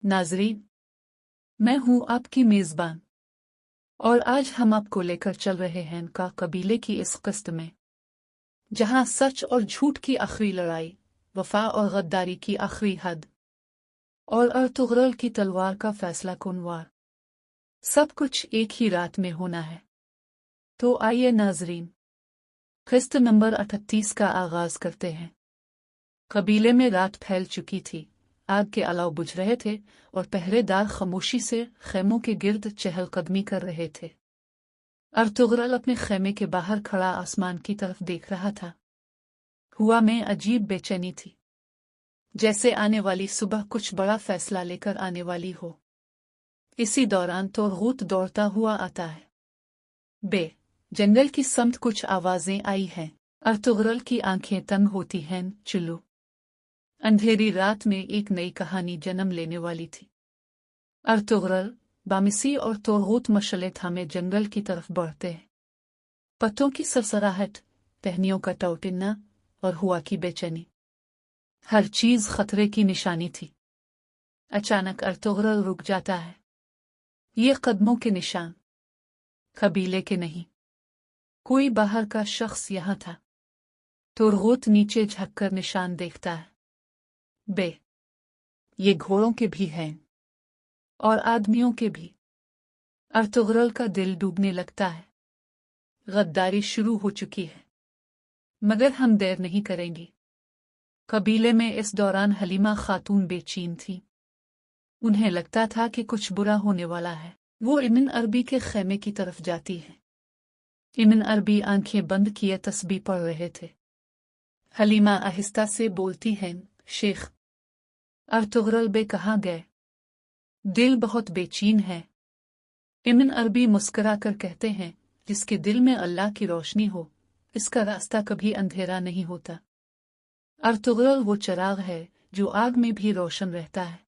नाज़रीन, मैं हूँ आपकी मेज़बान और आज हम आपको लेकर चल रहे हैं का कबीले की इस किस्त में, जहाँ सच और झूठ की आखिरी लड़ाई, वफा और गद्दारी की आखिरी हद और अर्तुगरुल की तलवार का फैसला कुनवार, सब कुछ एक ही रात में होना है। तो आइए नाज़रीन, किस्त नंबर 38 का आगाज करते हैं। कबीले में रात फैल चुकी थी, आग के अलाव बुझ रहे थे और पहरेदार खामोशी से खेमों के गिर्द चहलकदमी कर रहे थे। अर्तुगरुल अपने खेमे के बाहर खड़ा आसमान की तरफ देख रहा था। हुआ में अजीब बेचैनी थी, जैसे आने वाली सुबह कुछ बड़ा फैसला लेकर आने वाली हो। इसी दौरान तोरगूत दौड़ता हुआ आता है। जंगल की समत कुछ आवाजें आई हैं। अर्तुगरुल की आंखें तंग होती हैं। चुल्लू अंधेरी रात में एक नई कहानी जन्म लेने वाली थी। अर्तुगरुल, बामिसी और तोरगूत मशले थामे जंगल की तरफ बढ़ते हैं। पत्तों की सरसराहट, टहनियों का टौटिना और हुआ की बेचैनी, हर चीज खतरे की निशानी थी। अचानक अर्तुगरुल रुक जाता है। ये कदमों के निशान कबीले के नहीं, कोई बाहर का शख्स यहां था। तोरगूत नीचे झुककर निशान देखता है। ये घोड़ों के भी हैं और आदमियों के भी। अर्तुगरुल का दिल डूबने लगता है। गद्दारी शुरू हो चुकी है, मगर हम देर नहीं करेंगे। कबीले में इस दौरान हलीमा खातून बेचैन थी। उन्हें लगता था कि कुछ बुरा होने वाला है। वो इमिन अरबी के खेमे की तरफ जाती है। इमिन अरबी आंखें बंद किए तस्बीह पढ़ रहे थे। हलीमा आहिस्ता से बोलती हैं, शेख। अर्तुगरुल बे कहाँ गए? दिल बहुत बेचैन है। इमिन अरबी मुस्कुरा कर कहते हैं, जिसके दिल में अल्लाह की रोशनी हो, इसका रास्ता कभी अंधेरा नहीं होता। अर्तुगरुल वो चिराग है जो आग में भी रोशन रहता है।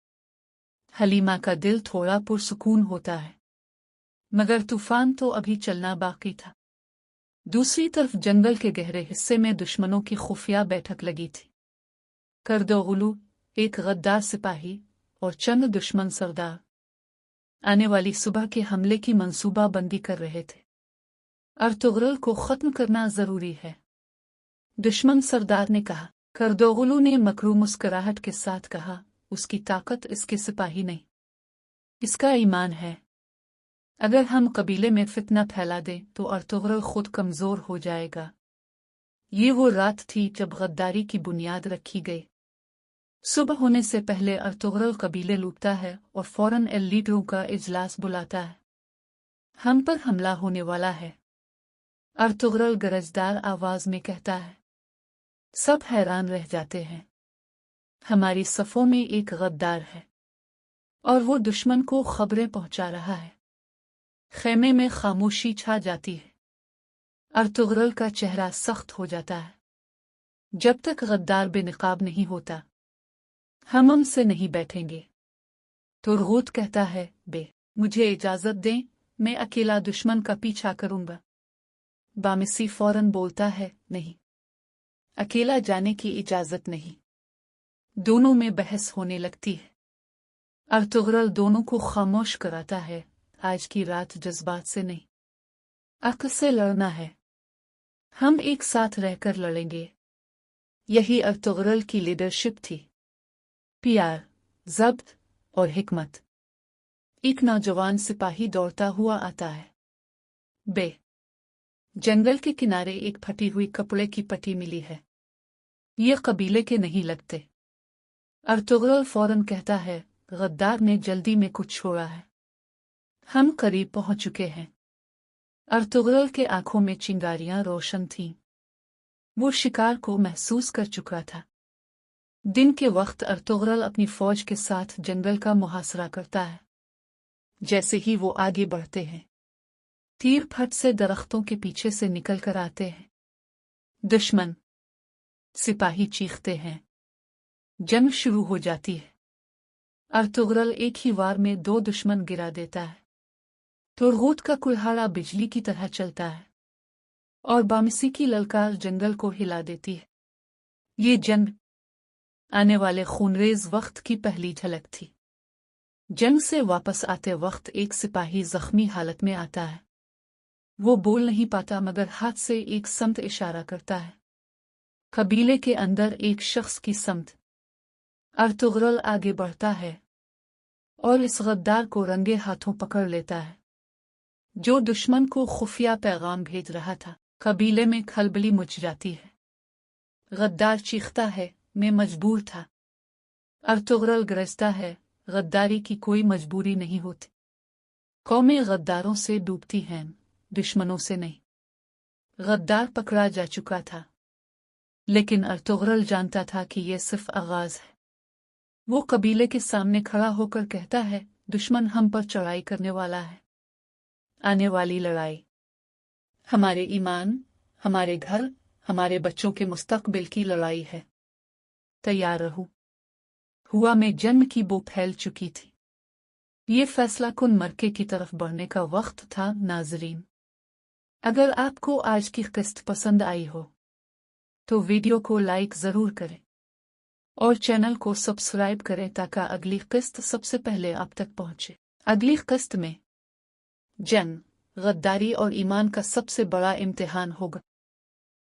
हलीमा का दिल थोड़ा पुरसुकून होता है, मगर तूफान तो अभी चलना बाकी था। दूसरी तरफ जंगल के गहरे हिस्से में दुश्मनों की खुफिया बैठक लगी थी। करदोगुलू, एक गद्दार सिपाही, और चंद दुश्मन सरदार आने वाली सुबह के हमले की मंसूबाबंदी कर रहे थे। अर्तुगरुल को खत्म करना जरूरी है, दुश्मन सरदार ने कहा। करदोगुलू ने मकरू मुस्कुराहट के साथ कहा, उसकी ताकत इसके सिपाही नहीं, इसका ईमान है। अगर हम कबीले में फितना फैला दें तो अर्तुगरुल खुद कमजोर हो जाएगा। ये वो रात थी जब गद्दारी की बुनियाद रखी गई। सुबह होने से पहले अर्तुगरुल कबीले लूटता है और फौरन लीडरों का इजलास बुलाता है। हम पर हमला होने वाला है, अर्तुगरुल गरजदार आवाज में कहता है। सब हैरान रह जाते हैं। हमारी सफों में एक गद्दार है और वो दुश्मन को खबरें पहुंचा रहा है। खेमे में खामोशी छा जाती है। अर्तुगरुल का चेहरा सख्त हो जाता है। जब तक गद्दार बेनकाब नहीं होता, हम उनसे नहीं बैठेंगे। तोरगूत कहता है, मुझे इजाजत दें, मैं अकेला दुश्मन का पीछा करूंगा। बामिसी फौरन बोलता है, नहीं, अकेला जाने की इजाजत नहीं। दोनों में बहस होने लगती है। अर्तुगरुल दोनों को खामोश कराता है, आज की रात जज्बात से नहीं, अक्ल से लड़ना है। हम एक साथ रहकर लड़ेंगे। यही अर्तुगरुल की लीडरशिप थी, प्यार, ज़ब्त और हिकमत। एक नौजवान सिपाही दौड़ता हुआ आता है। जंगल के किनारे एक फटी हुई कपड़े की पट्टी मिली है। ये कबीले के नहीं लगते। अर्तुगरुल फौरन कहता है, गद्दार ने जल्दी में कुछ छोड़ा है। हम करीब पहुंच चुके हैं। अर्तुगरुल के आंखों में चिंगारियां रोशन थीं। वो शिकार को महसूस कर चुका था। दिन के वक्त अर्तुगरुल अपनी फौज के साथ जंगल का मुहासरा करता है। जैसे ही वो आगे बढ़ते हैं, तीर फट से दरख्तों के पीछे से निकल कर आते हैं। दुश्मन, सिपाही चीखते हैं। जंग शुरू हो जाती है। अर्तुगरुल एक ही वार में 2 दुश्मन गिरा देता है। तोरगूत का कुल्हाड़ा बिजली की तरह चलता है और बामिसी की ललकार जंगल को हिला देती है। ये जंग आने वाले खूनरेज वक्त की पहली झलक थी। जंग से वापस आते वक्त एक सिपाही जख्मी हालत में आता है। वो बोल नहीं पाता मगर हाथ से एक समत इशारा करता है। कबीले के अंदर एक शख्स की समत अर्तुगरुल आगे बढ़ता है और इस गद्दार को रंगे हाथों पकड़ लेता है, जो दुश्मन को खुफिया पैगाम भेज रहा था। कबीले में खलबली मच जाती है। गद्दार चीखता है, मैं मजबूर था। अर्तुगरुल गरजता है, गद्दारी की कोई मजबूरी नहीं होती। कौमें गद्दारों से डूबती हैं, दुश्मनों से नहीं। गद्दार पकड़ा जा चुका था, लेकिन अर्तुगरुल जानता था कि यह सिर्फ आगाज है। वो कबीले के सामने खड़ा होकर कहता है, दुश्मन हम पर चढ़ाई करने वाला है। आने वाली लड़ाई हमारे ईमान, हमारे घर, हमारे बच्चों के मुस्तकबिल की लड़ाई है। तैयार रहो। हुआ में जन्म की बो फैल चुकी थी। ये फैसला कुन मरके की तरफ बढ़ने का वक्त था। नाजरीन, अगर आपको आज की किस्त पसंद आई हो तो वीडियो को लाइक जरूर करें और चैनल को सब्सक्राइब करें ताकि अगली किस्त सबसे पहले आप तक पहुंचे। अगली किस्त में जंग, गद्दारी और ईमान का सबसे बड़ा इम्तिहान होगा।